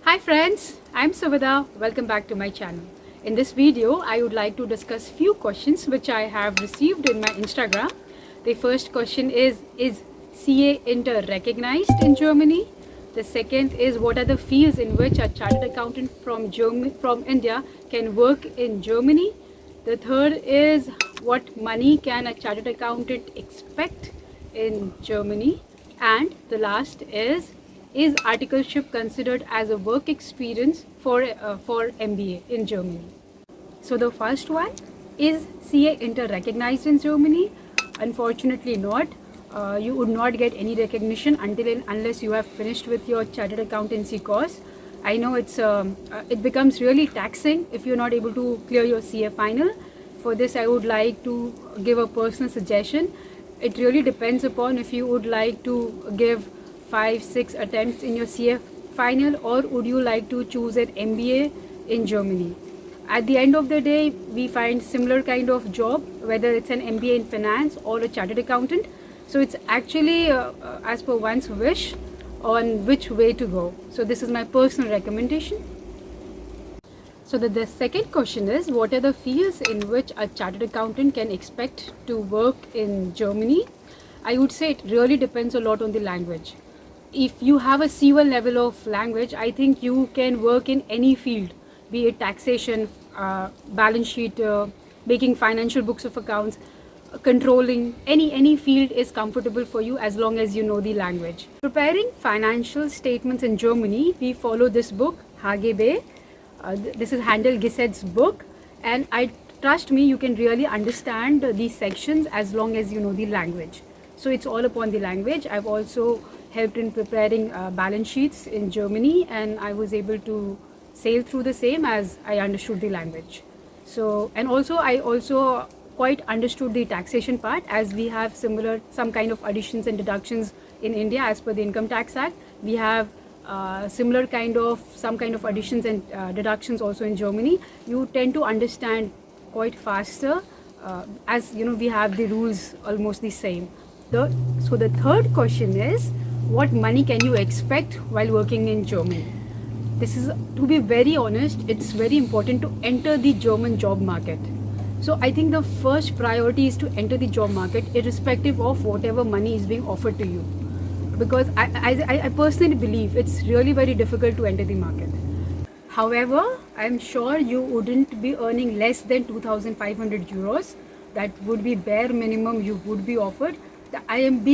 Hi friends, I'm Suvida. Welcome back to my channel. In this video, I would like to discuss few questions which I have received in my Instagram. The first question is CA Inter recognized in Germany? The second is what are the fields in which a chartered accountant from India can work in Germany? The third is what money can a chartered accountant expect in Germany? And the last is articleship considered as a work experience for MBA in Germany? So the first one, is CA Inter recognized in Germany? Unfortunately not. You would not get any recognition until and unless you have finished with your chartered accountancy course. I know it becomes really taxing if you're not able to clear your CA final. For this, I would like to give a personal suggestion. It really depends upon if you would like to give 5-6 attempts in your CA final, or would you like to choose an MBA in Germany. At the end of the day, we find similar kind of job, whether it's an MBA in finance or a chartered accountant. So it's actually as per one's wish on which way to go. So this is my personal recommendation. So the second question is, what are the fields in which a chartered accountant can expect to work in Germany? I would say it really depends a lot on the language. If you have a C1 level of language, I think you can work in any field, be it taxation, balance sheet, making financial books of accounts, controlling, any field is comfortable for you as long as you know the language. Preparing financial statements in Germany, we follow this book, HGB. This is Handel Gisset's book, and I trust me, you can really understand these sections as long as you know the language. So it's all upon the language. I've also helped in preparing balance sheets in Germany, and I was able to sail through the same as I understood the language. So, and also I also quite understood the taxation part, as we have some kind of additions and deductions in India as per the Income Tax Act. We have some kind of additions and deductions also in Germany. You tend to understand quite faster, as you know, we have the rules almost the same. So the third question is, what money can you expect while working in Germany? This is, to be very honest, it's very important to enter the German job market. So I think the first priority is to enter the job market irrespective of whatever money is being offered to you. Because I personally believe it's really very difficult to enter the market. However, I'm sure you wouldn't be earning less than 2,500 euros. That would be bare minimum you would be offered. I'm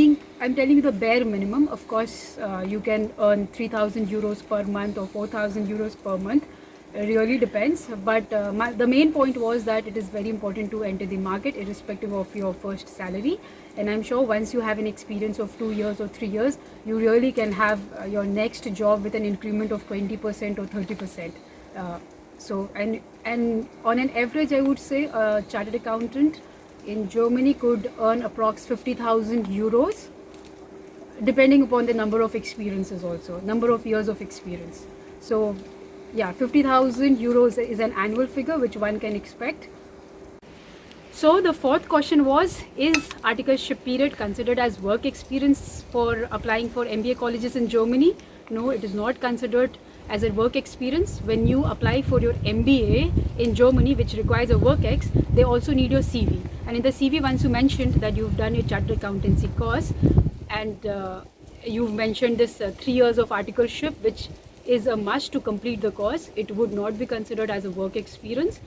telling you the bare minimum. Of course, you can earn 3,000 euros per month or 4,000 euros per month. It really depends. But the main point was that it is very important to enter the market irrespective of your first salary. And I'm sure once you have an experience of 2 years or 3 years, you really can have your next job with an increment of 20% or 30%. So and on an average, I would say a chartered accountant in Germany could earn approx 50,000 euros, depending upon the number of experiences also, number of years of experience. So yeah, 50,000 euros is an annual figure which one can expect. So the fourth question was, is articleship period considered as work experience for applying for MBA colleges in Germany? No, it is not considered as a work experience. When you apply for your MBA in Germany, which requires a work ex, they also need your CV. And in the CV, once you mentioned that you've done your chartered accountancy course, and you've mentioned this 3 years of articleship, which is a must to complete the course, it would not be considered as a work experience.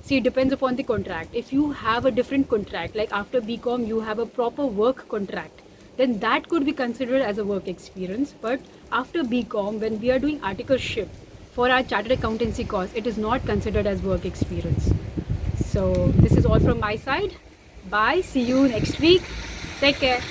See, it depends upon the contract. If you have a different contract, like after BCom you have a proper work contract, then that could be considered as a work experience. But after BCom, when we are doing articleship for our chartered accountancy course, it is not considered as work experience. So this is all from my side. Bye, see you next week. Take care.